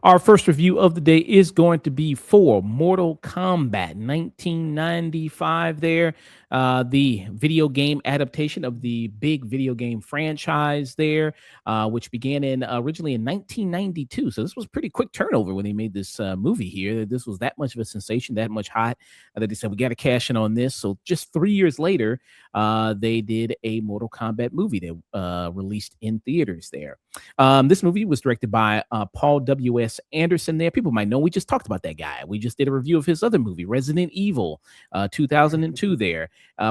Our first review of the day is going to be for Mortal Kombat 1995 there. The video game adaptation of the big video game franchise there, which began in originally in 1992. So this was pretty quick turnover when they made this movie here. This was that much of a sensation, that much hot, that they said, we got to cash in on this. So just 3 years later, they did a Mortal Kombat movie that released in theaters there. This movie was directed by Paul W.S. Anderson there. People might know, we just talked about that guy. We just did a review of his other movie, Resident Evil, 2002 there.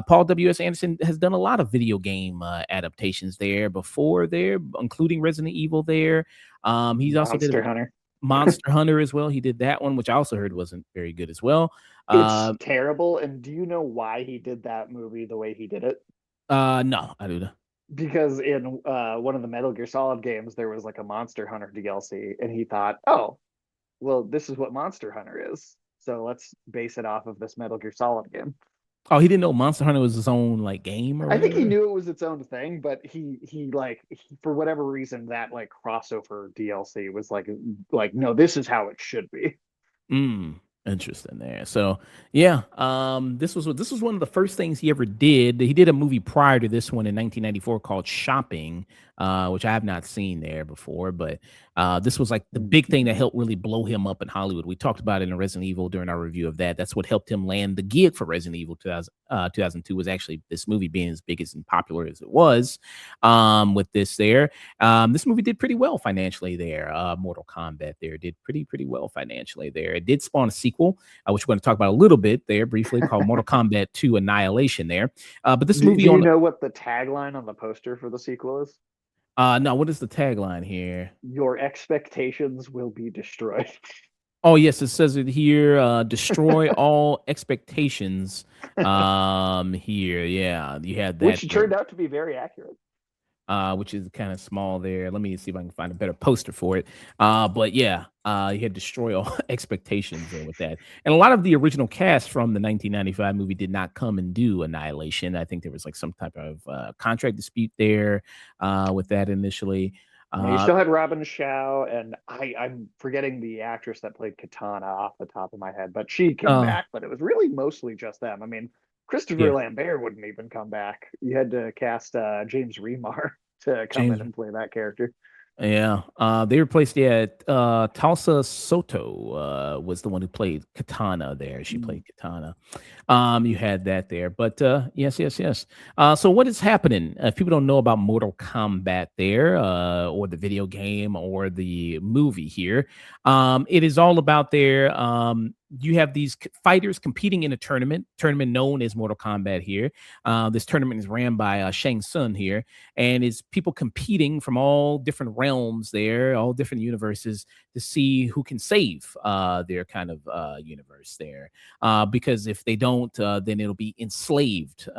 Paul W.S. Anderson has done a lot of video game adaptations there before there, including Resident Evil there. He's also did Monster Hunter. Monster Hunter as well. He did that one, which I also heard wasn't very good as well. It's terrible. And do you know why he did that movie the way he did it? No, I do not. Because in one of the Metal Gear Solid games, there was like a Monster Hunter DLC, and he thought, oh, well, this is what Monster Hunter is. So let's base it off of this Metal Gear Solid game. Oh, he didn't know Monster Hunter was his own like game, or I think he knew it was its own thing, but he for whatever reason, that like crossover DLC was like no, this is how it should be. Interesting there. So yeah, this was one of the first things he ever did. He did a movie prior to this one in 1994 called Shopping, which I have not seen there before, but this was like the big thing that helped really blow him up in Hollywood. We talked about it in Resident Evil during our review of that. That's what helped him land the gig for Resident Evil 2002 was actually this movie being as big and popular as it was with this there. This movie did pretty well financially there. Mortal Kombat there did pretty well financially there. It did spawn a sequel, which we're going to talk about a little bit there briefly, called Mortal Kombat 2 Annihilation there. But this movie... Do you know what the tagline on the poster for the sequel is? No, what is the tagline here? Your expectations will be destroyed. Oh, yes, it says it here. Destroy all expectations. Here, yeah, you had that. Which turned out to be very accurate. Which is kind of small there. Let me see if I can find a better poster for it. But yeah, you had destroy all expectations there with that. And a lot of the original cast from the 1995 movie did not come and do Annihilation. I think there was like some type of contract dispute there with that initially. You still had Robin Shaw, and I'm forgetting the actress that played Katana off the top of my head, but she came back, but it was really mostly just them. I mean, Christopher Lambert wouldn't even come back. You had to cast James Remar to come in and play that character. Yeah, they replaced Tulsa Soto was the one who played Katana there. She played Katana. You had that there, but yes. So what is happening? If people don't know about Mortal Kombat there, or the video game or the movie here, it is all about their you have these fighters competing in a tournament known as Mortal Kombat here. This tournament is ran by Shang Tsung here, and it's people competing from all different realms there, all different universes, to see who can save their kind of universe there. Because if they don't, then it'll be enslaved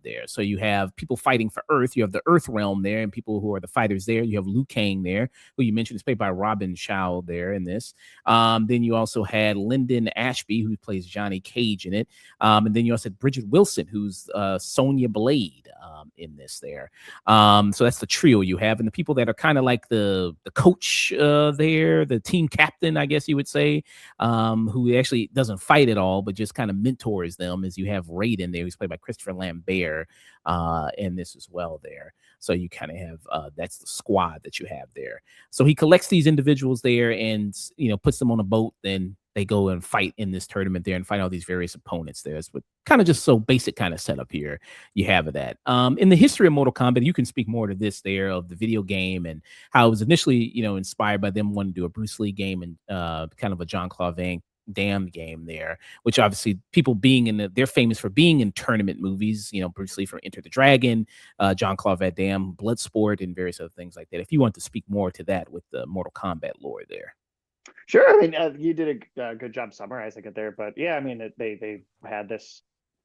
there. So you have people fighting for Earth. You have the Earth realm there, and people who are the fighters there. You have Liu Kang there, who you mentioned is played by Robin Shaw there in this. Then you also had Lyndon Ashby, who plays Johnny Cage in it. And then you also had Bridget Wilson, who's Sonya Blade in this there. So that's the trio you have. And the people that are kind of like the coach there, the team captain, I guess you would say, who actually doesn't fight at all, but just kind of mentors them, as you have Raiden there, who's played by Christopher Lambert in this as well there. So you kind of have that's the squad that you have there. So he collects these individuals there and, puts them on a boat. Then they go and fight in this tournament there and fight all these various opponents there. It's kind of just so basic kind of setup here you have of that. In the history of Mortal Kombat, you can speak more to this there of the video game and how it was initially, inspired by them wanting to do a Bruce Lee game and kind of a Jean-Claude Van Damme game there, which obviously people being they're famous for being in tournament movies, Bruce Lee from Enter the Dragon, Jean-Claude Van Damme, Bloodsport, and various other things like that. If you want to speak more to that with the Mortal Kombat lore there. Sure. I mean, you did a good job summarizing it there, but yeah, I mean, they had this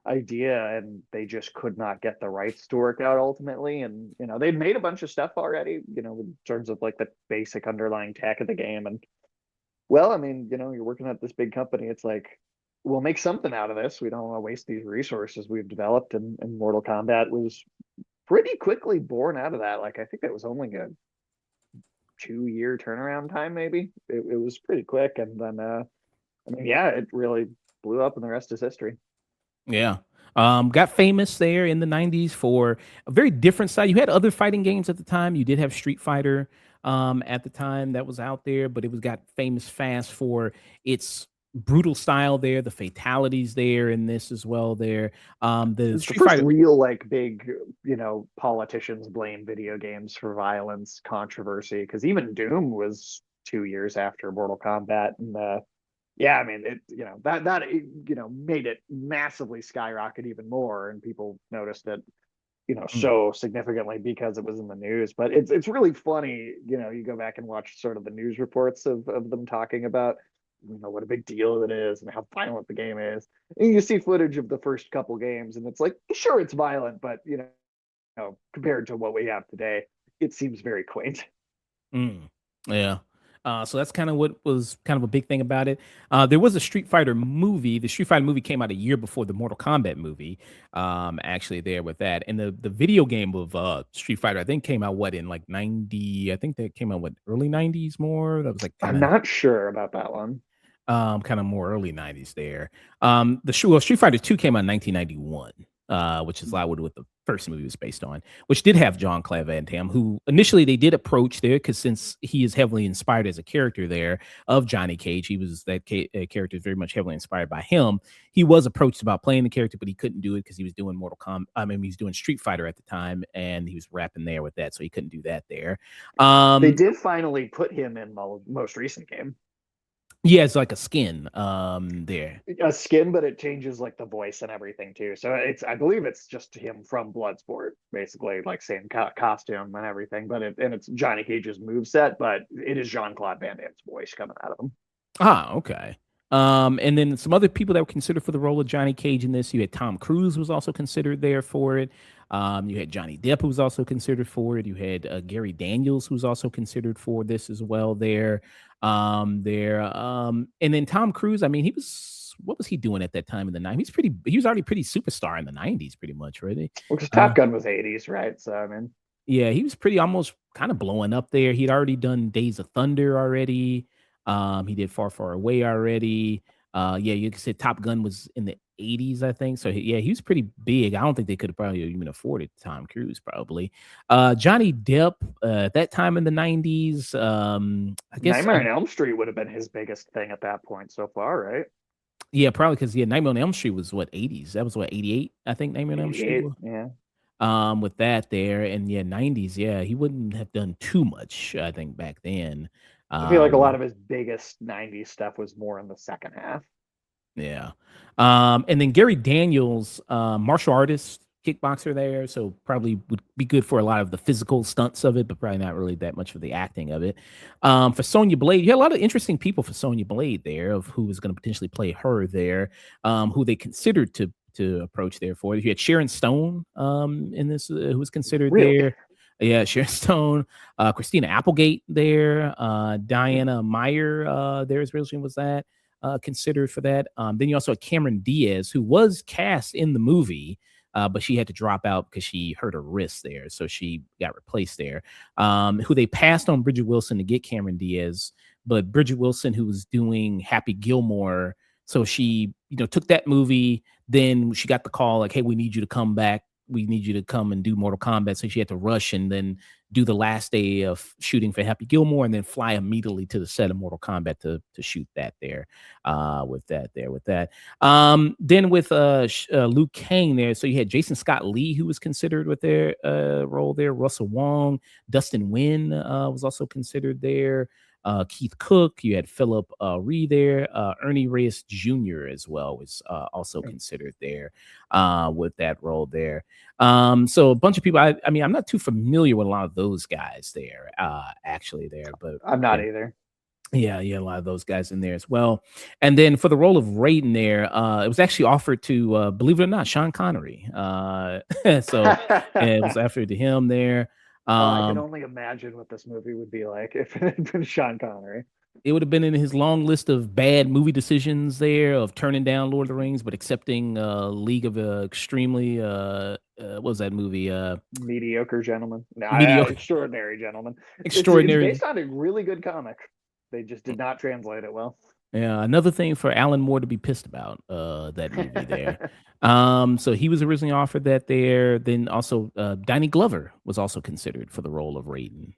idea and they just could not get the rights to work out ultimately. And, they'd made a bunch of stuff already, in terms of like the basic underlying tech of the game. And Well, I mean, you're working at this big company. It's like, we'll make something out of this. We don't want to waste these resources we've developed. And Mortal Kombat was pretty quickly born out of that. Like, I think that was only a 2-year turnaround time, maybe. It was pretty quick. And then, I mean, yeah, it really blew up, and the rest is history. Yeah. Got famous there in the 90s for a very different side. You had other fighting games at the time. You did have Street Fighter at the time that was out there, but it was got famous fast for its brutal style there, the fatalities there in this as well there. The It's the Street first Fighter. real, like, big, politicians blame video games for violence controversy, because even Doom was 2 years after Mortal Kombat. And yeah, I mean, it, that made it massively skyrocket even more, and people noticed it, Mm, so significantly because it was in the news. But it's really funny, you go back and watch sort of the news reports of them talking about, what a big deal it is and how violent the game is. And you see footage of the first couple games, and it's like, sure, it's violent, but compared to what we have today, it seems very quaint. mm, yeah. So that's kind of what was kind of a big thing about it. There was a Street Fighter movie. The Street Fighter movie came out a year before the Mortal Kombat movie. Actually, there with that, and the video game of Street Fighter, I think came out what in like 90. I think that came out what early 90s more. That was like I'm not sure about that one. kind of more early 90s there. Street Fighter 2 came out in 1991, which is a lot what the first movie was based on, which did have John Clave Van Damme, who initially they did approach there because since he is heavily inspired as a character there of Johnny Cage, he was character is very much heavily inspired by him. He was approached about playing the character, but he couldn't do it because he was doing Mortal Kombat. I mean, he was doing Street Fighter at the time, and he was rapping there with that, so he couldn't do that there. They Um, did finally put him in the most recent game. yeah, it's like a skin there. A skin, but it changes like the voice and everything too. So I believe it's just him from Bloodsport, basically, like same costume and everything. But it's Johnny Cage's move set, but it is Jean-Claude Van Damme's voice coming out of him. Ah, okay. And then some other people that were considered for the role of Johnny Cage in this. You had Tom Cruise was also considered there for it. You had Johnny Depp who was also considered for it. You had Gary Daniels who's also considered for this as well. And then Tom Cruise. I mean, he was what was he doing at that time in the '90s? He was already pretty superstar in the '90s, pretty much, really. Well, because Uh, Top Gun was '80s, right? So I mean, yeah, he was pretty almost kind of blowing up there. He'd already done Days of Thunder already. He did Far, Far Away already. Yeah, you could say Top Gun was in the 80s, I think. So yeah, he was pretty big. I don't think they could have probably even afforded Tom Cruise, probably. Johnny Depp, at that time in the 90s, I guess Nightmare on Elm Street would have been his biggest thing at that point so far, right? yeah, probably because yeah, Nightmare on Elm Street was what 80s. That was what 88, I think Nightmare on Elm Street '88, was. yeah. With that there, and yeah, 90s, yeah, he wouldn't have done too much, I think, back then. I feel like a lot Um, of his biggest '90s stuff was more in the second half. yeah. And then Gary Daniels, martial artist, kickboxer there, so probably would be good for a lot of the physical stunts of it, but probably not really that much for the acting of it. For Sonya Blade, you had a lot of interesting people for Sonya Blade there of who was going to potentially play her there, who they considered to approach there for. You had Sharon Stone in this, who was considered Really? there. Yeah, Sharon Stone, Christina Applegate there, Diana Meyer there as originally was that considered for that. Then you also had Cameron Diaz, who was cast in the movie, but she had to drop out because she hurt her wrist there, so she got replaced there. Who they passed on Bridget Wilson to get Cameron Diaz, but Bridget Wilson, who was doing Happy Gilmore, so she took that movie. Then she got the call like, "Hey, we need you to come back. We need you to come and do Mortal Kombat." So she had to rush and then do the last day of shooting for Happy Gilmore and then fly immediately to the set of Mortal Kombat to shoot that there with that. Then with Liu Kang there, so you had Jason Scott Lee who was considered with their role there, Russell Wong, Dustin Nguyen was also considered there. Keith Cook, you had Philip Ree there, Ernie Reyes Jr. as well was also considered there with that role there. So a bunch of people. I mean, I'm not too familiar with a lot of those guys there, actually there, but I'm yeah. not either. Yeah, yeah, a lot of those guys in there as well. And then for the role of Raiden there, it was actually offered to, believe it or not, Sean Connery. So it was offered to him there. Oh, I can Um, only imagine what this movie would be like if it had been Sean Connery. it would have been in his long list of bad movie decisions there of turning down Lord of the Rings, but accepting League of Extremely what was that movie? Mediocre Gentleman. No, Mediocre, Extraordinary Gentleman. It's Extraordinary. based on a really good comic. They just did not translate it well. Yeah, another thing for Alan Moore to be pissed about, that movie there. So he was originally offered that there. Then also, Donnie Glover was also considered for the role of Raiden.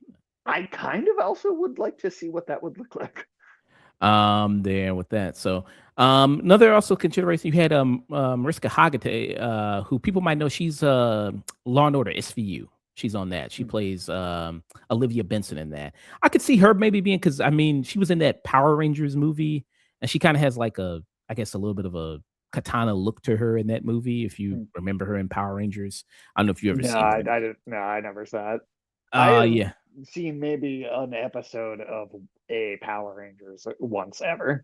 I kind of also would like to see what that would look like. There with that. So, another also consideration you had Mariska Hargitay, who people might know. She's Law and Order SVU. She's on that. She plays Olivia Benson in that. I could see her maybe being, because I mean she was in that Power Rangers movie, and she kind of has like I guess a little bit of a katana look to her in that movie. If you remember her in Power Rangers, I don't know if you ever No, seen her. I didn't. No, I never saw it. I have Yeah. seen maybe an episode of a Power Rangers once ever.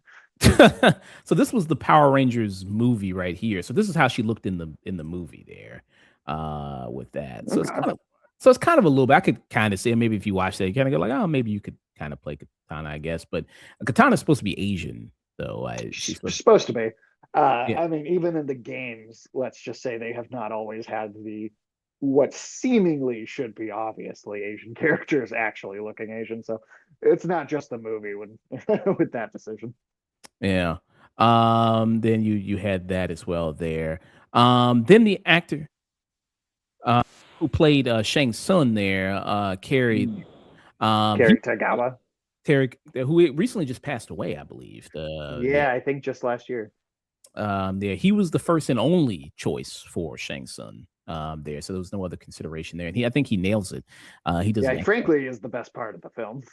So this was the Power Rangers movie right here. So this is how she looked in the movie there, with that. So Okay. it's kind of a little bit. I could kind of say maybe if you watch that, you kind of go like, oh, maybe you could kind of play Katana, I guess. But Katana is supposed to be Asian, though. She's Supposed to be. Yeah. I mean, even in the games, let's just say they have not always had what seemingly should be obviously Asian characters actually looking Asian. So it's not just the movie with that decision. Yeah. Then you had that as well there. Then the actor who played Shang Tsung there, carried he Kerry Tagawa. Terry, who recently just passed away, I believe. I think just last year. There he was the first and only choice for Shang Tsung. There, so there was no other consideration there, and I think he nails it. He does. Yeah, frankly, is the best part of the film.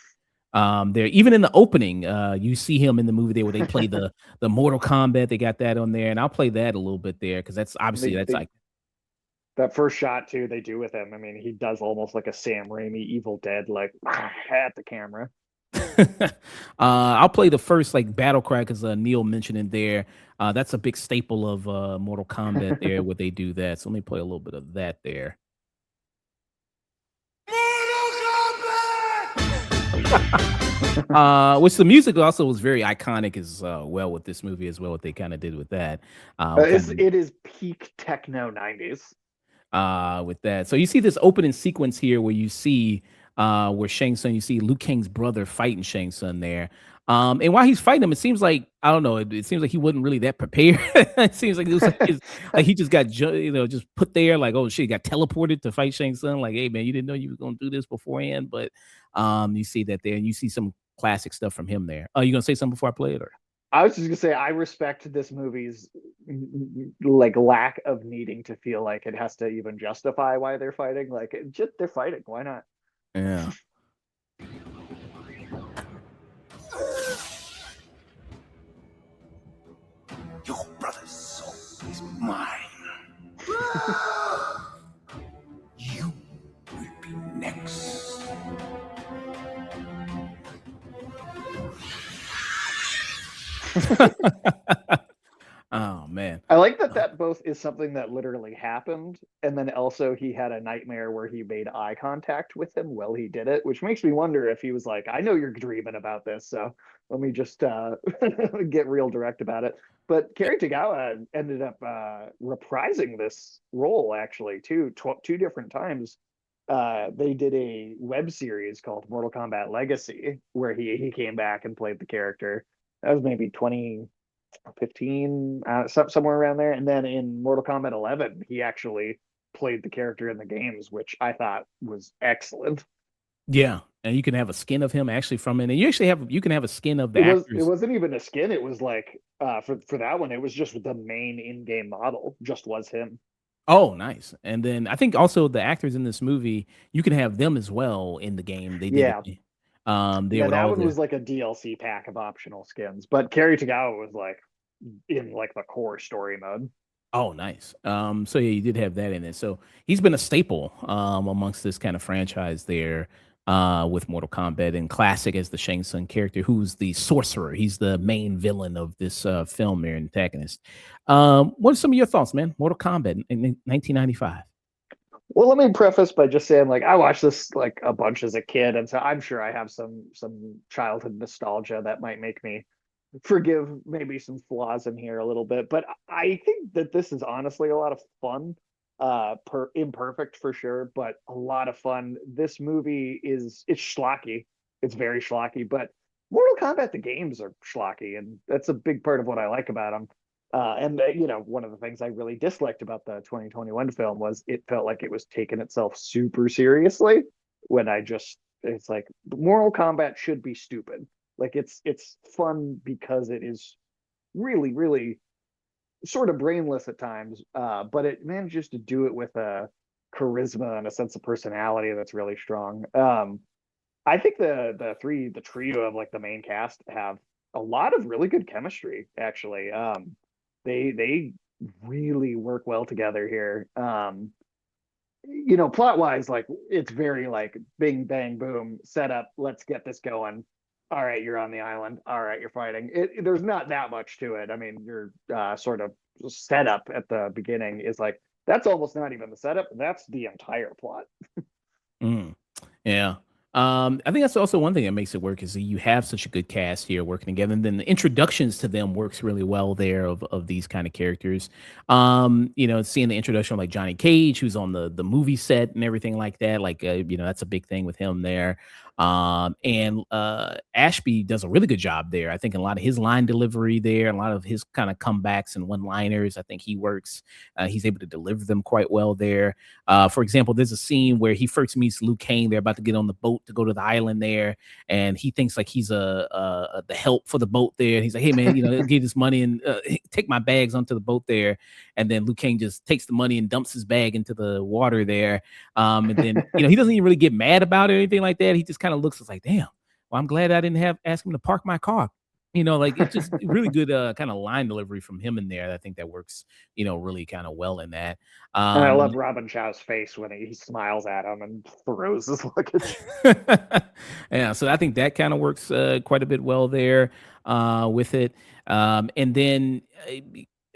There, even in the opening, you see him in the movie there where they play the Mortal Kombat. They got that on there, and I'll play that a little bit there because that's obviously like that first shot too they do with him. I mean, he does almost like a Sam Raimi Evil Dead, like at the camera. I'll play the first like battle cry because Neil mentioned in there. That's a big staple of Mortal Kombat there where they do that. So let me play a little bit of that there. Which the music also was very iconic as well with this movie as well. What they kind of did with that. It is peak techno 90s. With that, so you see this opening sequence here where you see where Shang Tsung, you see Liu Kang's brother fighting Shang Tsung there. And while he's fighting him, it seems like I don't know. It seems like he wasn't really that prepared. It seems like it was like he just got just put there. Like, oh shit, he got teleported to fight Shang Tsung. Like, hey man, you didn't know you were gonna do this beforehand. But you see that there, and you see some classic stuff from him there. Oh, you gonna say something before I play it? Or I was just gonna say I respect this movie's like lack of needing to feel like it has to even justify why they're fighting. Like, just they're fighting. Why not? Yeah. Your brother's soul is mine. You will be next. Oh man, I like that both is something that literally happened, and then also he had a nightmare where he made eye contact with him while he did it, which makes me wonder if he was like, I know you're dreaming about this, so let me just get real direct about it. But Kerry Tagawa ended up reprising this role actually two different times. They did a web series called Mortal Kombat Legacy where he came back and played the character. That was maybe 2015, somewhere around there. And then in Mortal Kombat 11, he actually played the character in the games, which I thought was excellent. Yeah, and you can have a skin of him actually from it, and you can have a skin of the actors. It wasn't even a skin. It was like for that one, it was just the main in-game model. Just was him. Oh, nice. And then I think also the actors in this movie, you can have them as well in the game. They did. Yeah. That one was like a DLC pack of optional skins, but Kerry Tagawa was like in like the core story mode. Oh, nice. So yeah, you did have that in it. So he's been a staple amongst this kind of franchise there with Mortal Kombat, and classic as the Shang Tsung character, who's the sorcerer. He's the main villain of this film here, antagonist. What are some of your thoughts, man? Mortal Kombat in 1995. Well, let me preface by just saying, like, I watched this like a bunch as a kid, and so I'm sure I have some childhood nostalgia that might make me forgive maybe some flaws in here a little bit. But I think that this is honestly a lot of fun. Imperfect for sure, but a lot of fun. This movie it's schlocky. It's very schlocky, but Mortal Kombat the games are schlocky, and that's a big part of what I like about them. One of the things I really disliked about the 2021 film was it felt like it was taking itself super seriously. When it's like Mortal Kombat should be stupid. Like it's fun because it is really, really sort of brainless at times, but it manages to do it with a charisma and a sense of personality that's really strong. I think the trio of like the main cast have a lot of really good chemistry, actually. They really work well together here. Plot wise, like it's very like bing bang boom, set up, let's get this going. All right, you're on the island. All right, you're fighting. There's not that much to it. I mean, your sort of setup at the beginning is like that's almost not even the setup. That's the entire plot. Mm, yeah. I think that's also one thing that makes it work is that you have such a good cast here working together, and then the introductions to them works really well there of these kind of characters. Seeing the introduction of like Johnny Cage, who's on the movie set and everything like that, like that's a big thing with him there. And Ashby does a really good job there. I think a lot of his line delivery there, a lot of his kind of comebacks and one-liners, I think he works. He's able to deliver them quite well there. For example, there's a scene where he first meets Liu Kang. They're about to get on the boat to go to the island there, and he thinks like he's the help for the boat there. And he's like, "Hey man, give this money and take my bags onto the boat there." And then Liu Kang just takes the money and dumps his bag into the water there. And then he doesn't even really get mad about it or anything like that. He just kind of looks like, "Damn, well, I'm glad I didn't ask him to park my car." Like it's just really good kind of line delivery from him in there. I think that works, really kind of well in that. And I Um, love Robin Chow's face when he smiles at him and throws his luggage. yeah, so I think that kind of works quite a bit well there with it. And then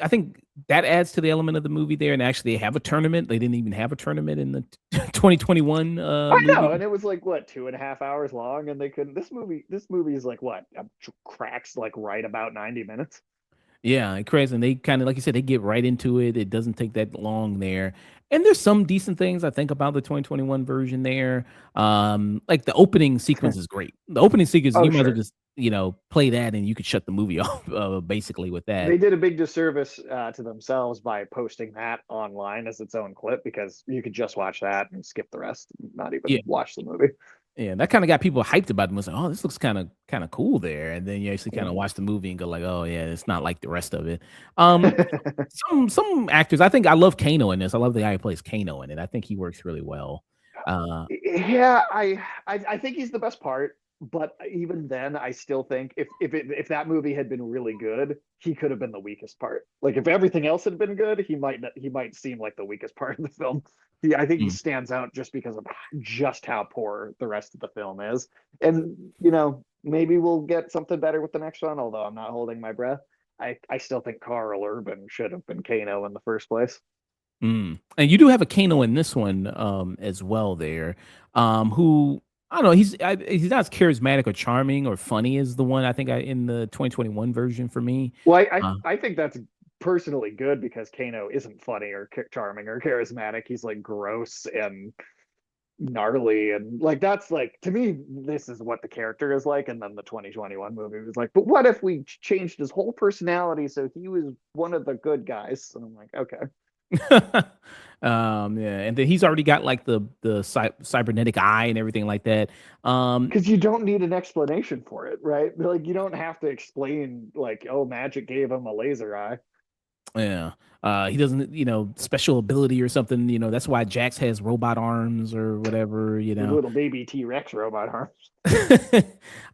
I think that adds to the element of the movie there. And actually, they have a tournament. They didn't even have a tournament in the 2021 I know, movie. and it was like what 2.5 hours long, and they couldn't. This movie is like what cracks like right about 90 minutes. Yeah, and crazy. And they kind of, like you said, they get right into it. It doesn't take that long there. And there's some decent things I think about the 2021 version there. Like the opening sequence is great. The opening sequence, Oh, you might as well sure. just, play that and you could shut the movie off basically with that. They did a big disservice to themselves by posting that online as its own clip because you could just watch that and skip the rest, not Yeah. even watch the movie. Yeah, that kind of got people hyped about it. Was like, oh, this looks kind of cool there. And then you actually kind of Mhm. watch the movie and go like, oh yeah, it's not like the rest of it. Some actors, I think I love Kano in this. I love the guy who plays Kano in it. I think he works really well. Uh, Yeah, I think he's the best part, but even then, I still think if that movie had been really good, he could have been the weakest part. Like if everything else had been good, he might seem like the weakest part of the film. I think he mm, stands out just because of just how poor the rest of the film is. And maybe we'll get something better with the next one, although I'm not holding my breath. I still think Carl Urban should have been Kano in the first place. And you do have a Kano in this one as well there. Who I don't know, he's not as charismatic or charming or funny as the one I think in the 2021 version for me. Well, Uh, I think that's personally good because Kano isn't funny or charming or charismatic. He's like gross and gnarly and like that's like to me this is what the character is like. And then the 2021 movie was like, but what if we changed his whole personality so he was one of the good guys? And I'm like, okay. yeah, and then he's already got like the cybernetic eye and everything like that. Because you don't need an explanation for it, right? Like you don't have to explain like, oh, magic gave him a laser eye. Yeah. He doesn't, special ability or something, that's why Jax has robot arms or whatever, His little baby T-Rex robot arms.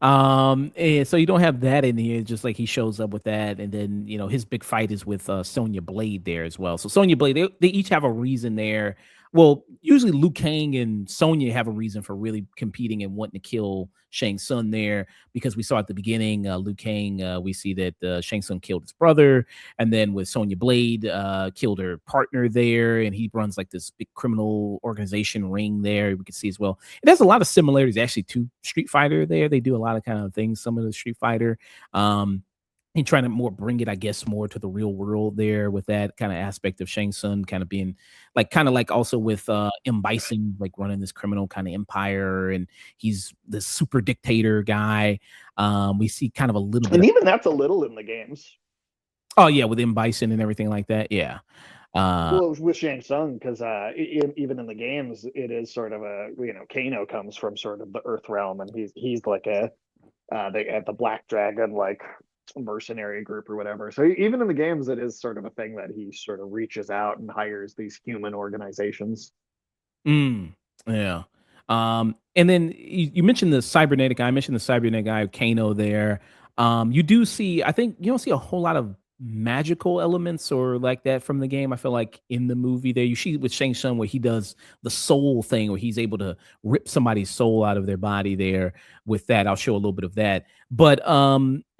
And so you don't have that in here, just like he shows up with that, and then his big fight is with Sonya Blade there as well. So Sonya Blade, they each have a reason there well, usually Liu Kang and Sonya have a reason for really competing and wanting to kill Shang Tsung there, because we saw at the beginning, Liu Kang, we see that Shang Tsung killed his brother, and then with Sonya Blade, killed her partner there, and he runs like this big criminal organization ring there. We can see as well. It has a lot of similarities actually to Street Fighter there. They do a lot of kind of things, some of the Street Fighter. And trying to more bring it, I guess, more to the real world there with that kind of aspect of Shang Tsung kind of being kind of like also with M. Bison, like running this criminal kind of empire, and he's this super dictator guy. We see kind of a little bit And of, even that's a little in the games. oh yeah, with M. Bison and everything like that. Yeah. Well, with Shang Tsung, because even in the games, it is sort of Kano comes from sort of the Earth realm, and he's like the Black Dragon like mercenary group or whatever. So even in the games, it is sort of a thing that he sort of reaches out and hires these human organizations. Yeah. And then you mentioned the cybernetic guy. I mentioned the cybernetic guy, Kano there. You do see, I think you don't see a whole lot of magical elements or like that from the game. I feel like in the movie there, you see with Shang Tsung where he does the soul thing, where he's able to rip somebody's soul out of their body there. With that, I'll show a little bit of that. But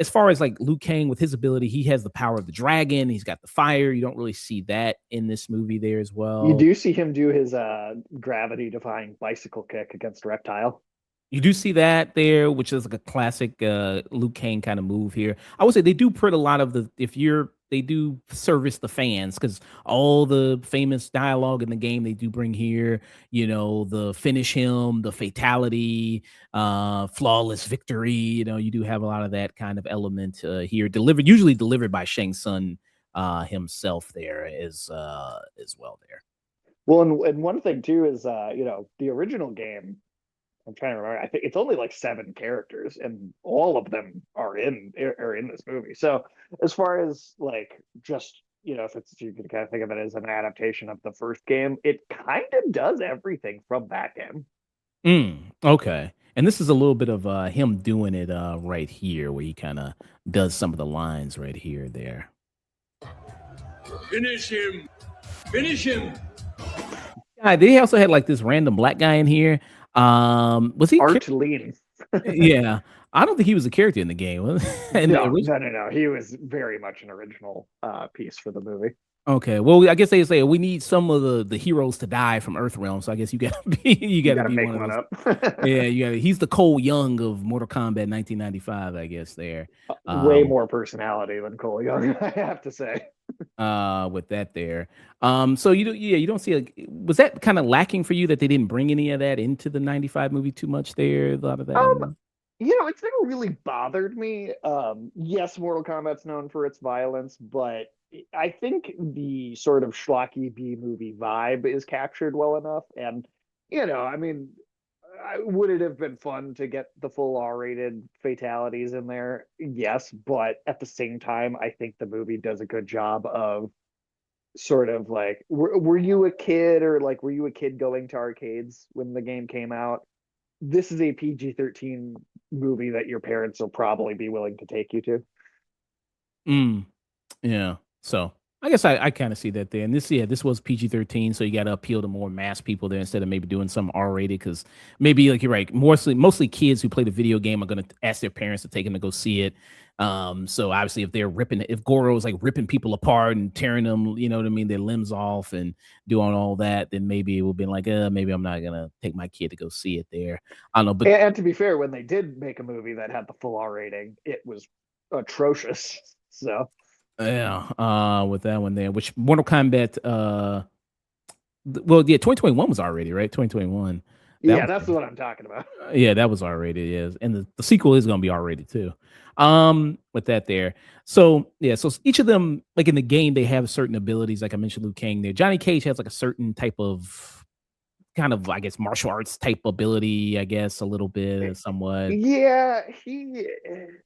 as far as like Liu Kang with his ability, he has the power of the dragon. He's got the fire. You don't really see that in this movie there as You well. do see him do his gravity-defying bicycle kick against Reptile. You do see that there, which is like a classic Liu Kang kind of move here. I would say they do put a lot of they do service the fans, because all the famous dialogue in the game they do bring here, the finish him, the fatality, flawless victory. You do have a lot of that kind of element here, usually delivered by Shang Tsung himself there as well there. Well, and one thing too is the original game, I'm trying to remember. I think it's only like 7 characters, and all of them are in this movie. So as far as like just if you can kind of think of it as an adaptation of the first game, it kind of does everything from that game. Okay. And this is a little bit of him doing it right here, where he kind of does some of the lines right here there. Finish him! Finish him! Yeah, they also had like this random black guy in here. Was he? Art Lean. Yeah, I don't think he was a character in the game. No. He was very much an original piece for the movie. Okay, well, I guess they say we need some of the heroes to die from Earthrealm, so I guess you gotta be make one of one those. up. Yeah, he's the Cole Young of Mortal Kombat 1995, I guess there. Way more personality than Cole Young, I have to say. With that there. So you don't see was that kind of lacking for you that they didn't bring any of that into the 95 movie too much there? A lot of that. It's never really bothered me. Yes, Mortal Kombat's known for its violence, but I think the sort of schlocky B movie vibe is captured well enough. And, I mean, would it have been fun to get the full R-rated fatalities in there? Yes, but at the same time, I think the movie does a good job of sort of like, were you a kid, or like, were you a kid going to arcades when the game came out? This is a PG-13 movie that your parents will probably be willing to take you to. Yeah. So I guess I kind of see that there. And this was PG-13, so you got to appeal to more mass people there instead of maybe doing some R-rated, because maybe, like you're right, mostly kids who play the video game are going to ask their parents to take them to go see it. So obviously if Goro is like ripping people apart and tearing them, their limbs off and doing all that, then maybe it would be like, maybe I'm not gonna take my kid to go see it there. I don't know, but and to be fair, when they did make a movie that had the full R rating, it was atrocious. So yeah, with that one there, which Mortal Kombat, 2021 was already right. 2021. That's what I'm talking about. Yeah, that was R-rated, yes. And the sequel is gonna be R-rated too. With that there. So each of them, like in the game, they have certain abilities, like I mentioned Liu Kang there. Johnny Cage has like a certain type of kind of, I guess, martial arts type ability, I guess, a little bit, somewhat. Yeah,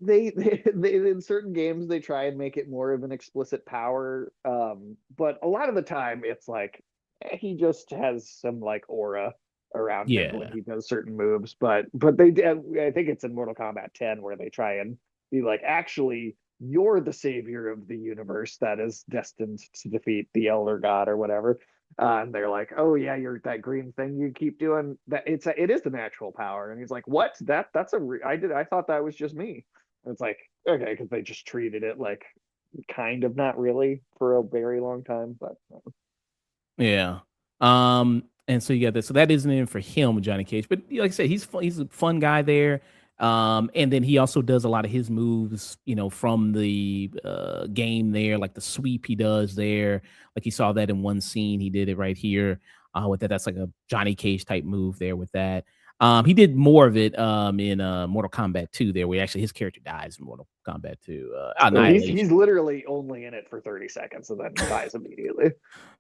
they in certain games they try and make it more of an explicit power. But a lot of the time it's like he just has some like aura around him when he does certain moves. But I think it's in Mortal Kombat 10 where they try and be like, actually, you're the savior of the universe that is destined to defeat the Elder God or whatever. And they're like, "Oh yeah, you're that green thing you keep doing. That it is the natural power." And he's like, "What? That's I thought that was just me." And it's like, okay, because they just treated it like kind of not really for a very long time, but Yeah. And so you got that. So that isn't in for him, Johnny Cage. But like I said, he's a fun guy there. And then he also does a lot of his moves, from the game there, like the sweep he does there. Like you saw that in one scene, he did it right here. With that, that's like a Johnny Cage type move there with that. He did more of it in Mortal Kombat 2 there, where actually his character dies in Mortal Kombat 2. so Annihilation. he's literally only in it for 30 seconds and then dies immediately.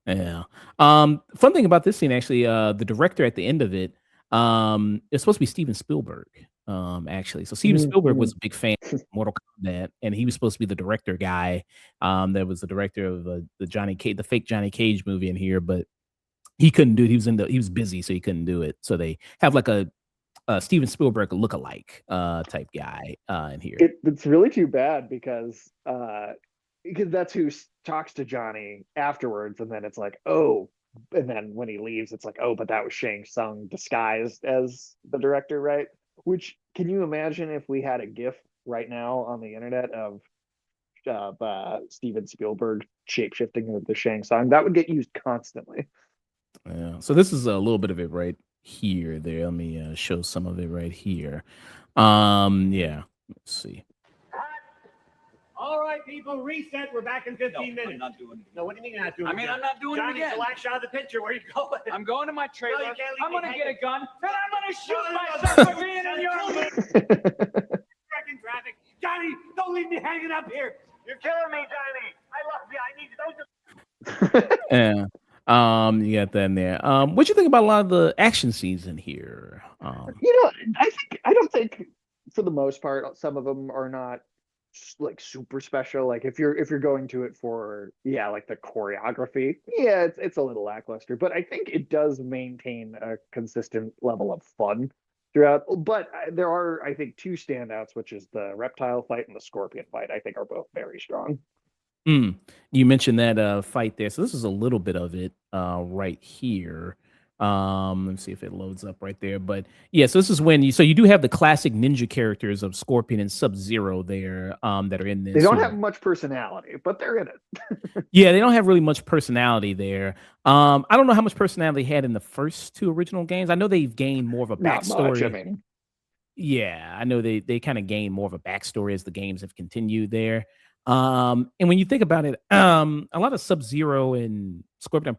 Yeah. Fun thing about this scene, actually, the director at the end of it, it's supposed to be Steven Spielberg, actually. So Steven Spielberg was a big fan of Mortal Kombat, and he was supposed to be the director guy. That was the director of the fake Johnny Cage movie in here, but he couldn't do it. He was busy, so he couldn't do it. So they have like a Steven Spielberg lookalike type guy in here. It's really too bad because that's who talks to Johnny afterwards, and then it's like, oh, and then when he leaves, it's like, oh, but that was Shang Tsung disguised as the director, right? Which, can you imagine if we had a GIF right now on the internet of Steven Spielberg shapeshifting with the Shang Tsung? That would get used constantly. Yeah. So this is a little bit of it right here. There, let me show some of it right here. Yeah. Let's see. All right, people, reset. We're back in 15 minutes. I'm not doing it. No, what do you mean you're not doing it? I mean, I'm not doing Johnny, it again. the last shot of the picture. Where are you going? I'm going to my trailer. No, you can't leave I'm going me to get a hanging. gun, and I'm going to shoot No, myself for being in your Wrecking traffic. Johnny, don't leave me hanging up here. You're killing me, Johnny. I love you. I need you. Don't just... Yeah. You got that in there. What you think about a lot of the action scenes in here? I don't think for the most part some of them are not like super special. Like if you're going to it for like the choreography, it's a little lackluster, but I think it does maintain a consistent level of fun throughout. But there are, I think, two standouts, which is the reptile fight and the scorpion fight. I think are both very strong. You mentioned that fight there. So this is a little bit of it right here. Let's see if it loads up right there. But yeah, so this is when you do have the classic ninja characters of Scorpion and Sub-Zero there that are in this. They don't have much personality, but they're in it. Yeah, they don't have really much personality there. I don't know how much personality they had in the first two original games. I know they've gained more of a Not backstory. much, I mean. Yeah, I know they kind of gained more of a backstory as the games have continued there. And when you think about it, a lot of Sub-Zero and Scorpion,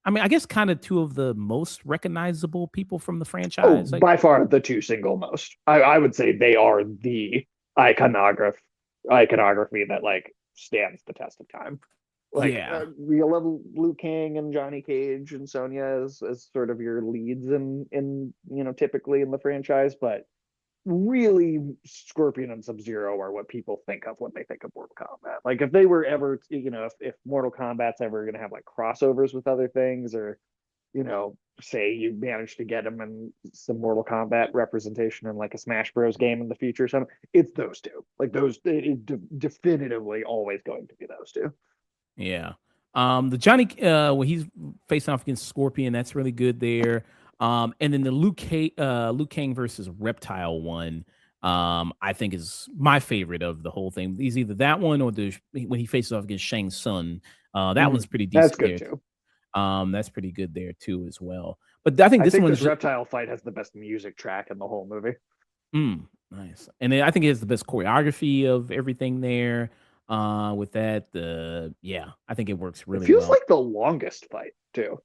I mean, I guess kind of two of the most recognizable people from the franchise. By far the two single most. I would say they are the iconography that like stands the test of time. Like we love Liu Kang and Johnny Cage and Sonya as sort of your leads in typically in the franchise, but really Scorpion and Sub-Zero are what people think of when they think of Mortal Kombat. Like if they were ever, if Mortal Kombat's ever going to have like crossovers with other things, or say you managed to get them in some Mortal Kombat representation in like a Smash Bros game in the future or something, it's those two. Like those, definitively always going to be those two. Yeah. The Johnny when he's facing off against Scorpion, that's really good there. And then the Liu Kang versus Reptile one, I think is my favorite of the whole thing. He's either that one or when he faces off against Shang Tsung. That one's pretty decent. That's good too. That's pretty good there too as well. But I think this reptile fight has the best music track in the whole movie. Nice. And then I think it has the best choreography of everything there. With that, I think it works really well. It feels like the longest fight too.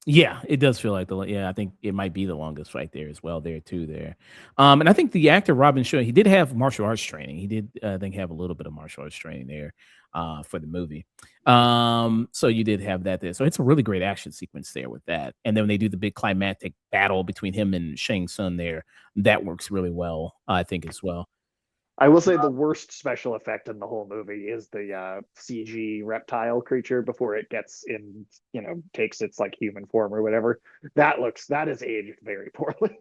Yeah, it does feel like I think it might be the longest fight there as well there too there. And I think the actor Robin Shaw, he did have martial arts training. He did, I think, have a little bit of martial arts training there for the movie. So you did have that there. So it's a really great action sequence there with that. And then when they do the big climactic battle between him and Shang Tsung there, that works really well, I think, as well. I will say the worst special effect in the whole movie is the CG reptile creature before it gets in, takes its like human form or whatever. That is aged very poorly.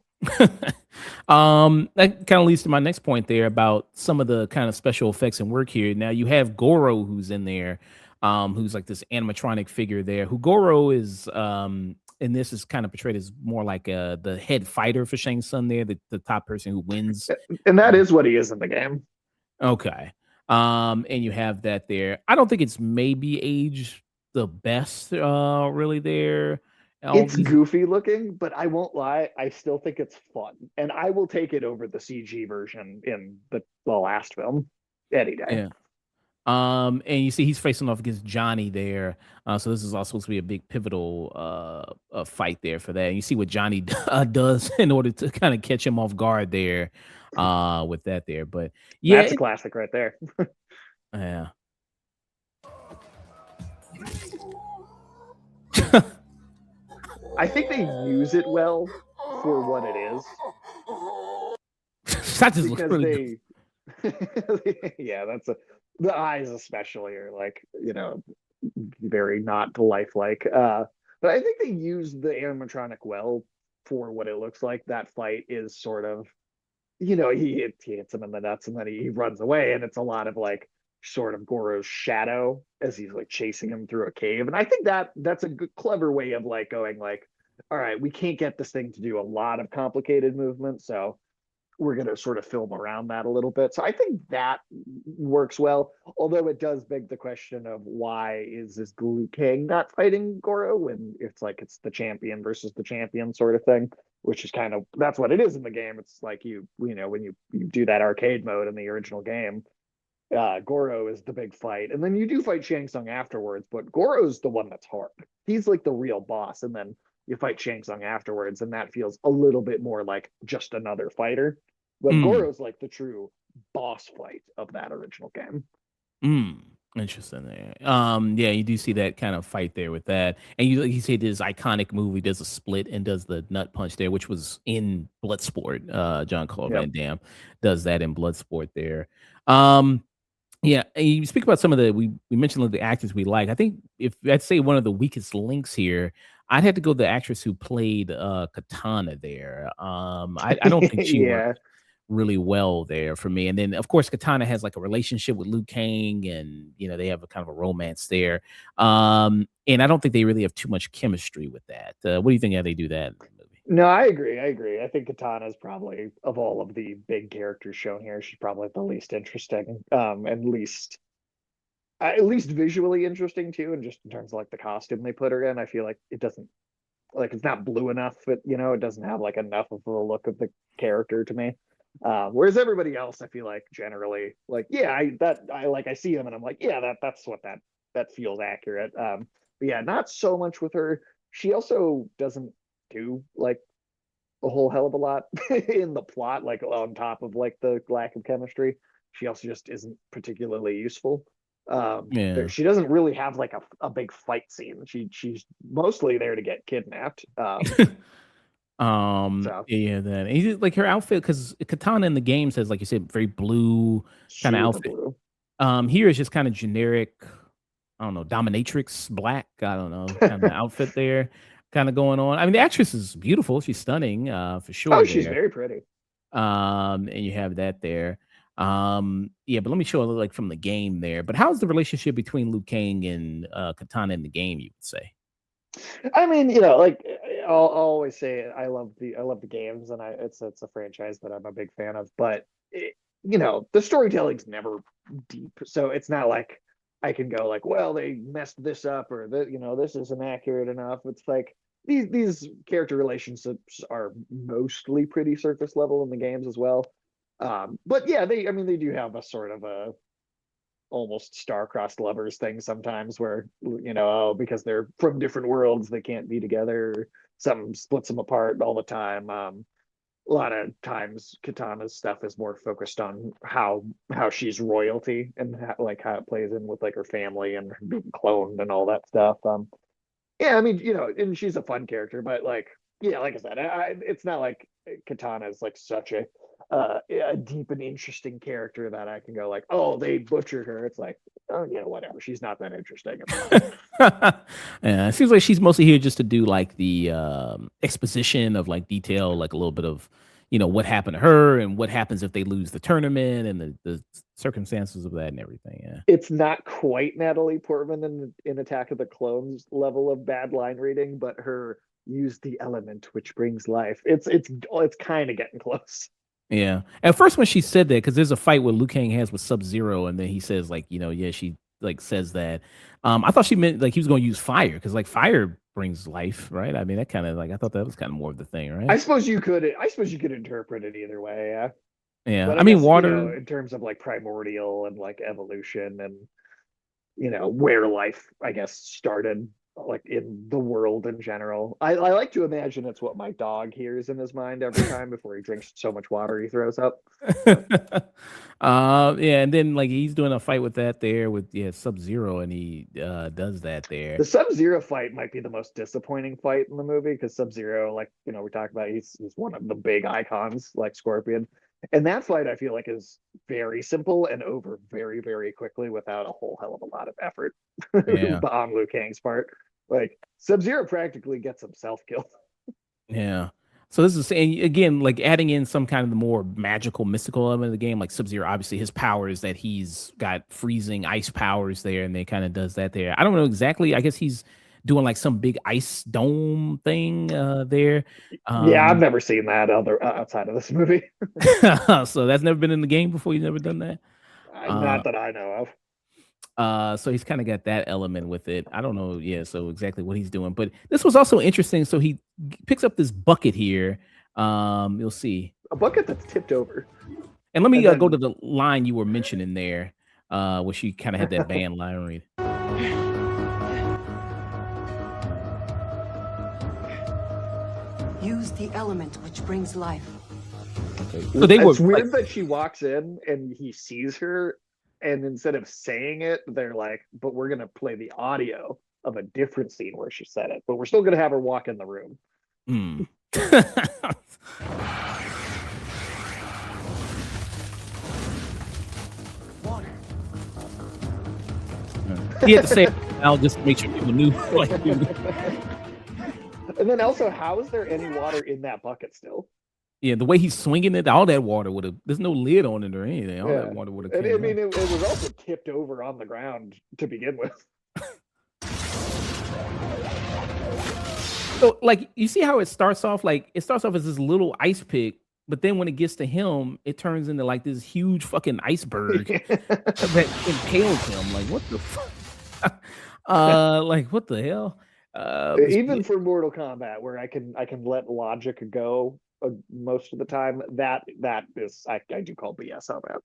That kind of leads to my next point there about some of the kind of special effects and work here. Now you have Goro who's in there. who's like this animatronic figure there. Who Goro is, and this is kind of portrayed as more like the head fighter for Shang Tsung there, the top person who wins. And that is what he is in the game. Okay. And you have that there. I don't think it's maybe aged the best, really there. It's goofy looking, but I won't lie, I still think it's fun. And I will take it over the CG version in the last film any day. Yeah. And you see he's facing off against Johnny there. So this is also supposed to be a big pivotal fight there for that. And you see what Johnny does in order to kind of catch him off guard there with that there. But yeah, that's a classic right there. Yeah. I think they use it well for what it is. That just looks really good. Yeah, the eyes especially are like, very not lifelike. But I think they use the animatronic well for what it looks like. That fight is sort of, he hits him in the nuts and then he runs away, and it's a lot of like sort of Goro's shadow as he's like chasing him through a cave. And I think that's a good, clever way of like going like, all right, we can't get this thing to do a lot of complicated movement, so we're going to sort of film around that a little bit. So I think that works well, although it does beg the question of why is this Liu Kang not fighting Goro when it's like it's the champion versus the champion sort of thing, which is kind of, that's what it is in the game. It's like when you do that arcade mode in the original game, Goro is the big fight, and then you do fight Shang Tsung afterwards, but Goro's the one that's hard. He's like the real boss, and then you fight Shang Tsung afterwards, and that feels a little bit more like just another fighter. But Goro's like the true boss fight of that original game. Interesting there. Yeah, you do see that kind of fight there with that. And you see this iconic move. He does a split and does the nut punch there, which was in Bloodsport. John Claude Van Damme does that in Bloodsport there. Yeah, and you speak about some of we mentioned the actors we like. I think if I'd say one of the weakest links here, I'd have to go the actress who played Katana there. I don't think she worked really well there for me. And then of course Katana has like a relationship with Liu Kang, and they have a kind of a romance there. And I don't think they really have too much chemistry with that. What do you think how they do that in the movie? No, I agree. I think Katana is probably, of all of the big characters shown here, she's probably the least interesting, and at least visually interesting too, and just in terms of like the costume they put her in. I feel like it doesn't, like, it's not blue enough, but it doesn't have like enough of the look of the character to me. Whereas everybody else, I feel like generally, like, I see him and I'm like, yeah, that's what that feels accurate. But yeah, not so much with her. She also doesn't do like a whole hell of a lot in the plot, like on top of like the lack of chemistry. She also just isn't particularly useful. She doesn't really have like a big fight scene. She's mostly there to get kidnapped. Yeah, that and like her outfit, because Katana in the game says, like you said, very blue kind of outfit. Blue. Here is just kind of generic, I don't know, dominatrix black, I don't know, kind of outfit there kind of going on. I mean, the actress is beautiful, she's stunning, for sure. Oh, she's very pretty. And you have that there. Yeah, but let me show a little like from the game there. But how's the relationship between Liu Kang and Katana in the game, you would say? I mean, like I'll always say I love the games, and it's a franchise that I'm a big fan of. But the storytelling's never deep, so it's not like I can go like, well, they messed this up, or this isn't accurate enough. It's like these character relationships are mostly pretty surface level in the games as well. But yeah, they do have a sort of a almost star-crossed lovers thing sometimes where because they're from different worlds they can't be together, something splits them apart all the time. A lot of times Katana's stuff is more focused on how she's royalty and how it plays in with like her family and her being cloned and all that stuff. Yeah, I mean, and she's a fun character, but like, yeah, like I said, it's not like Katana is like such a deep and interesting character that I can go like, oh, they butchered her. It's like, oh, whatever. She's not that interesting. Yeah, it seems like she's mostly here just to do like the exposition of like detail, like a little bit of what happened to her and what happens if they lose the tournament and the circumstances of that and everything. Yeah. It's not quite Natalie Portman in Attack of the Clones level of bad line reading, but her use the element which brings life. It's kind of getting close. Yeah. At first when she said that, because there's a fight where Liu Kang has with Sub-Zero, and then he says like, yeah, she like says that. I thought she meant like he was going to use fire because like fire brings life, right? I mean, that kind of like I thought that was kind of more of the thing, right? I suppose you could interpret it either way, yeah. Yeah. But I mean, guess, water. in terms of like primordial and like evolution and where life, I guess, started like in the world in general. I like to imagine it's what my dog hears in his mind every time before he drinks so much water he throws up. Yeah, and then like he's doing a fight with that there with Sub-Zero, and he does that there. The Sub-Zero fight might be the most disappointing fight in the movie because Sub-Zero, like we talked about, he's one of the big icons like Scorpion. And that fight, I feel like, is very simple and over very, very quickly without a whole hell of a lot of effort Yeah. on Liu Kang's part. Like Sub-Zero practically gets himself killed. Yeah. So this is and again like adding in some kind of the more magical, mystical element of the game. Like Sub-Zero, obviously his power is that he's got freezing ice powers there, and they kind of does that there. I don't know exactly. I guess he's doing like some big ice dome thing there. Yeah, I've never seen that outside of this movie. So that's never been in the game before. You've never done that. Not that I know of. So he's kind of got that element with it. I don't know, so exactly what he's doing, but this was also interesting. So he picks up this bucket here. You'll see a bucket that's tipped over. And let me go to the line you were mentioning there, where she kind of had that band line read. Use the element which brings life. Okay. So they were. It's weird that she walks in and he sees her. And instead of saying it, they're like, but we're going to play the audio of a different scene where she said it, but we're still going to have her walk in the room. Water. He had to say, I'll just make sure people knew. And then also, how is there any water in that bucket still? Yeah, the way he's swinging it, all that water would have. There's no lid on it or anything. All that water would have. I mean, it was also tipped over on the ground to begin with. So, like, you see how it starts off? Like, it starts off as this little ice pick, but then when it gets to him, it turns into like this huge fucking iceberg that impales him. Like, what the fuck? Like, what the hell? Even for Mortal Kombat, where I can let logic go most of the time, that is I do call BS on that.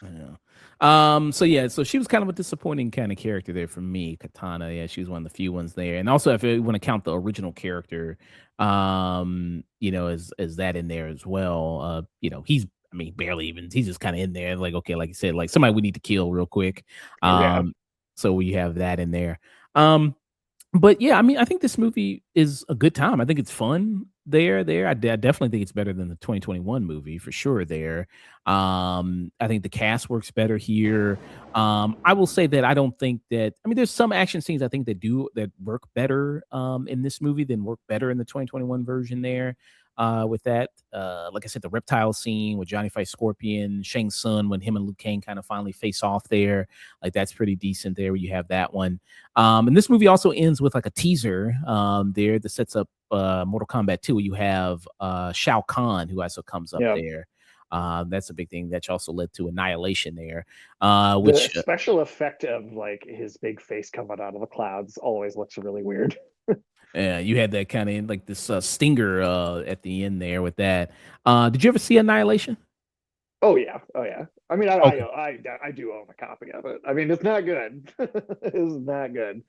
Yeah. So she was kind of a disappointing kind of character there for me, Katana. Yeah, she was one of the few ones there. And also, if you want to count the original character, as that in there as well. He's barely even. He's just kind of in there, like okay, like you said, like somebody we need to kill real quick. So we have that in there. But yeah, I think this movie is a good time. I think it's fun there. I definitely think it's better than the 2021 movie for sure there. I think the cast works better here. I will say that I don't think that, there's some action scenes I think that work better in this movie than work better in the 2021 version there. With that, like I said, the reptile scene with Johnny fights Scorpion, Shang Tsung when him and Liu Kang kind of finally face off there, like that's pretty decent there. Where you have that one, and this movie also ends with like a teaser there that sets up Mortal Kombat 2. You have Shao Kahn who also comes up there. That's a big thing that also led to Annihilation there. Which the special effect of like his big face coming out of the clouds always looks really weird. Yeah, you had that kind of like this stinger at the end there with that. Did you ever see Annihilation? Oh yeah. I do own a copy of it. It's not good. It's not good.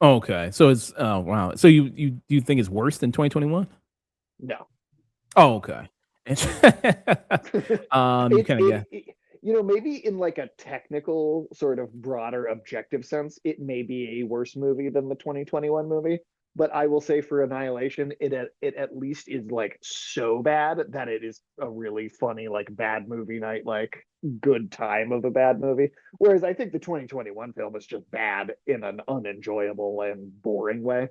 Okay, so it's wow. So you think it's worse than 2021? No. Oh, okay. You kind of maybe in like a technical sort of broader objective sense, it may be a worse movie than the 2021 movie. But I will say for Annihilation, it at least is like so bad that it is a really funny, like bad movie night, like good time of a bad movie. Whereas I think the 2021 film is just bad in an unenjoyable and boring way.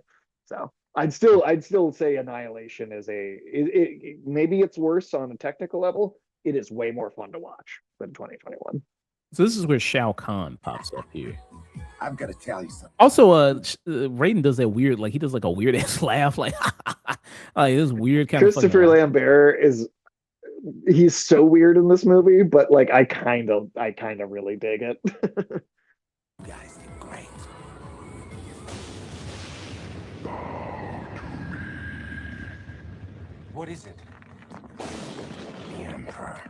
So I'd still say Annihilation is maybe it's worse on a technical level. It is way more fun to watch than 2021. So this is where Shao Kahn pops up here. I've got to tell you something. Also, Raiden does that weird, like he does like a weird ass laugh, like this weird kind of Christopher Lambert he's so weird in this movie, but like I kind of really dig it. You guys did great. What is it? The Emperor.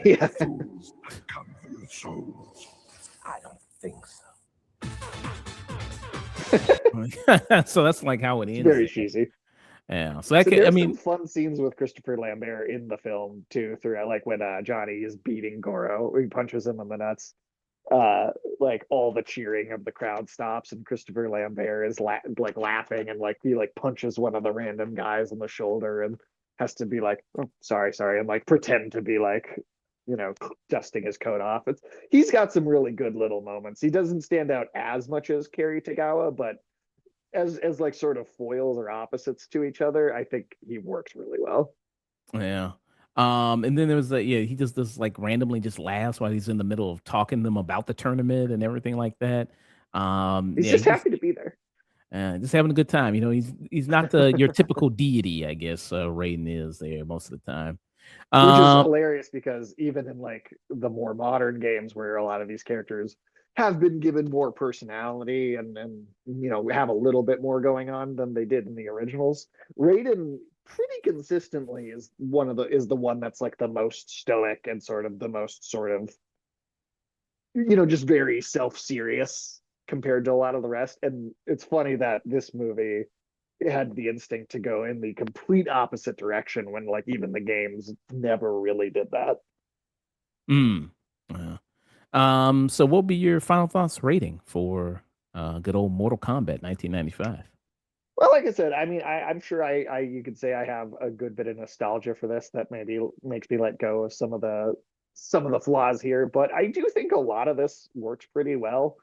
Yeah. Fools come for your souls. I don't think so. So that's like how it ends. Very cheesy. Yeah. So that there's I mean, some fun scenes with Christopher Lambert in the film too, throughout, like when Johnny is beating Goro, he punches him in the nuts. Like all the cheering of the crowd stops, and Christopher Lambert is like laughing, and like he like punches one of the random guys on the shoulder, and has to be like, oh, sorry, and like pretend to be like, dusting his coat off. He's got some really good little moments. He doesn't stand out as much as Kerry Tagawa, but as like sort of foils or opposites to each other, I think he works really well. yeah. And then there was he just does like randomly just laughs while he's in the middle of talking to them about the tournament and everything like that. He's just happy to be there. Just having a good time. He's not your typical deity, I guess. Raiden is there most of the time. Which is hilarious because even in like the more modern games where a lot of these characters have been given more personality and have a little bit more going on than they did in the originals, Raiden pretty consistently is the one that's like the most stoic and sort of the most sort of just very self-serious compared to a lot of the rest. And it's funny that this movie had the instinct to go in the complete opposite direction when like even the games never really did that. Yeah. So what would be your final thoughts rating for good old Mortal Kombat 1995? Well, like I said, I mean, I'm sure you could say I have a good bit of nostalgia for this that maybe makes me let go of some of the flaws here, but I do think a lot of this works pretty well.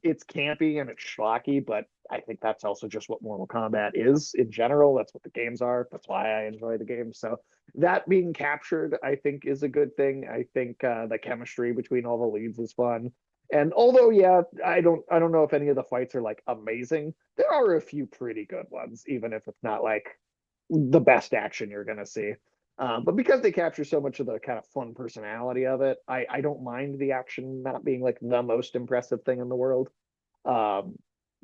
It's campy and it's schlocky, but I think that's also just what Mortal Kombat is in general. That's what the games are. That's why I enjoy the game. So that being captured, I think, is a good thing. I think the chemistry between all the leads is fun. And although, yeah, I don't know if any of the fights are like amazing, there are a few pretty good ones, even if it's not like the best action you're gonna see. But because they capture so much of the kind of fun personality of it, I don't mind the action not being like the most impressive thing in the world.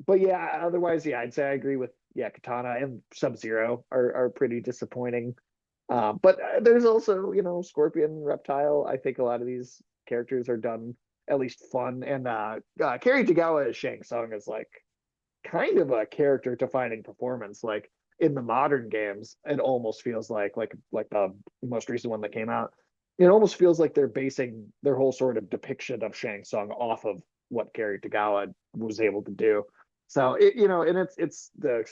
But yeah, otherwise, yeah, I'd say I agree with Katana and Sub-Zero are pretty disappointing. But there's also Scorpion, Reptile. I think a lot of these characters are done at least fun, and Kerry Tagawa as Shang Tsung is like kind of a character defining performance. Like in the modern games, it almost feels like the most recent one that came out, it almost feels like they're basing their whole sort of depiction of Shang Tsung off of what Kerry Tagawa was able to do. So and it's the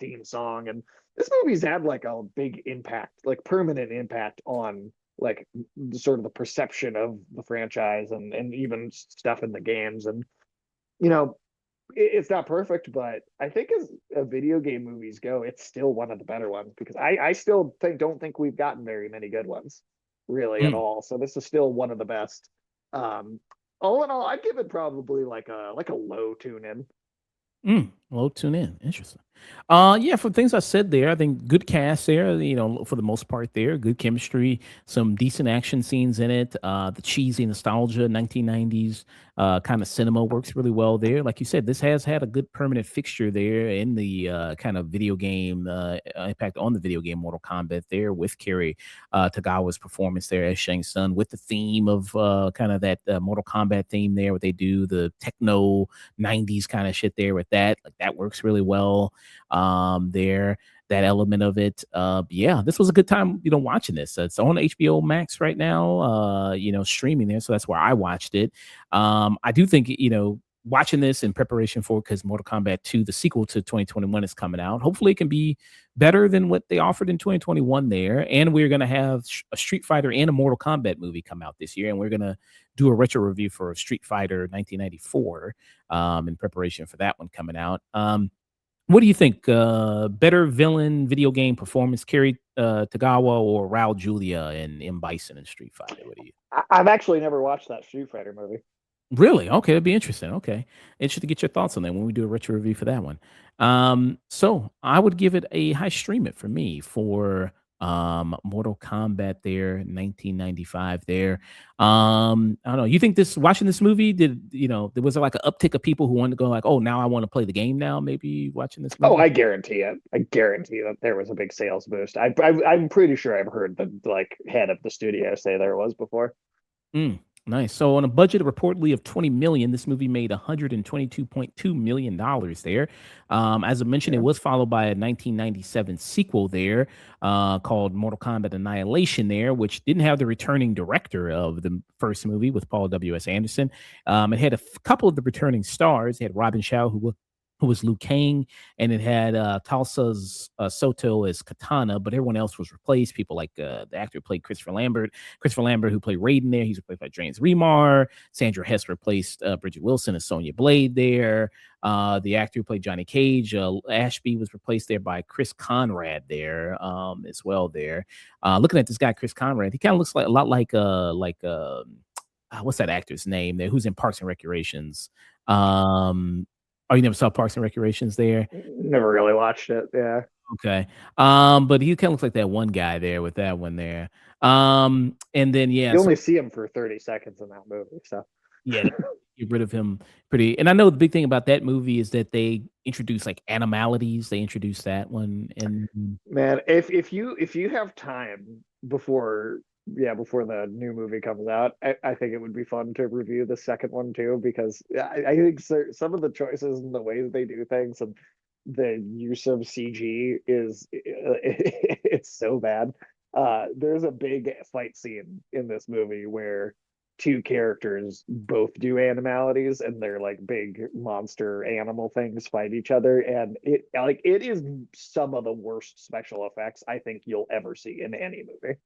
theme song, and this movie's had like a big impact, like permanent impact on like sort of the perception of the franchise and even stuff in the games. And it's not perfect, but I think as video game movies go, it's still one of the better ones, because I still don't think we've gotten very many good ones really at all. So this is still one of the best. All in all, I'd give it probably like a low tune in. Low tune in. Interesting. Yeah, for things I said there, I think good cast there, for the most part there, good chemistry, some decent action scenes in it. The cheesy nostalgia, 1990s kind of cinema works really well there. Like you said, this has had a good permanent fixture there in the kind of video game impact on the video game Mortal Kombat there, with Kerry Tagawa's performance there as Shang Tsung, with the theme of kind of that Mortal Kombat theme there, what they do, the techno 90s kind of shit there with that. Like that works really well there, that element of it. Yeah, this was a good time, watching this. It's on HBO Max right now, streaming there. So that's where I watched it. I do think, watching this in preparation for, because Mortal Kombat 2, the sequel to 2021, is coming out. Hopefully, it can be better than what they offered in 2021 there. And we're going to have a Street Fighter and a Mortal Kombat movie come out this year. And we're going to do a retro review for Street Fighter 1994 in preparation for that one coming out. What do you think? Better villain video game performance, Kerry Tagawa or Raul Julia and M. Bison in Street Fighter? What do you? I've actually never watched that Street Fighter movie. Really? Okay, it'd be interesting. Okay, interested to get your thoughts on that when we do a retro review for that one. So I would give it a high stream it for me for Mortal Kombat there, 1995 there. I don't know. You think this watching this movie there was like an uptick of people who wanted to go like, oh, now I want to play the game now? Maybe watching this movie. Oh, I guarantee it. I guarantee that there was a big sales boost. I'm pretty sure I've heard the like head of the studio say there was before. Nice. So on a budget reportedly of 20 million, this movie made 122.2 million dollars there. As I mentioned, it was followed by a 1997 sequel there called Mortal Kombat Annihilation there, which didn't have the returning director of the first movie with Paul W.S. Anderson. It had a couple of the returning stars. It had Robin Shaw, who was Liu Kang, and it had Tulsa Soto as Katana, but everyone else was replaced. People like the actor who played Christopher Lambert, who played Raiden there. He's replaced by James Remar. Sandra Hess replaced Bridget Wilson as Sonya Blade there. The actor who played Johnny Cage, Ashby, was replaced there by Chris Conrad there as well there. Looking at this guy, Chris Conrad, he kind of looks a lot like what's that actor's name there? Who's in Parks and Recreations? Oh, you never saw Parks and Recreations there? Never really watched it. Yeah. Okay. But he kind of looks like that one guy there with that one there. And then you only see him for 30 seconds in that movie. So yeah, get rid of him pretty. And I know the big thing about that movie is that they introduce like animalities. They introduced that one. And man, if you have time before the new movie comes out, I think it would be fun to review the second one too, because I think some of the choices and the ways they do things and the use of CG is it's so bad. There's a big fight scene in this movie where two characters both do animalities and they're like big monster animal things fight each other, and it is some of the worst special effects I think you'll ever see in any movie.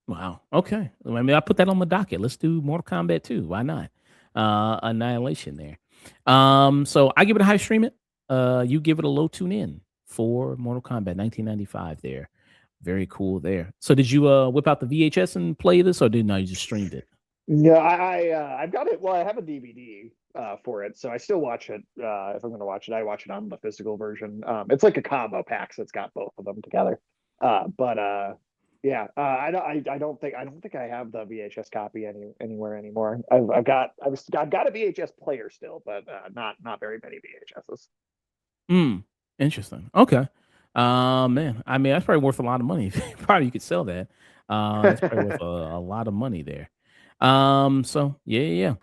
Wow. Okay. I mean, I put that on my docket. Let's do Mortal Kombat 2. Why not? Annihilation there. So I give it a high stream it. You give it a low tune in for Mortal Kombat 1995 there. Very cool there. So did you whip out the VHS and play this, or didn't you just streamed it? No, I've got it. Well, I have a DVD for it, so I still watch it. If I'm going to watch it, I watch it on the physical version. It's like a combo pack, so it's got both of them together. Yeah, I don't think I have the VHS copy anywhere anymore. I've got a VHS player still, but not very many VHSs. Interesting. Okay. Man, I mean that's probably worth a lot of money. Probably you could sell that. That's probably worth a lot of money there. So yeah.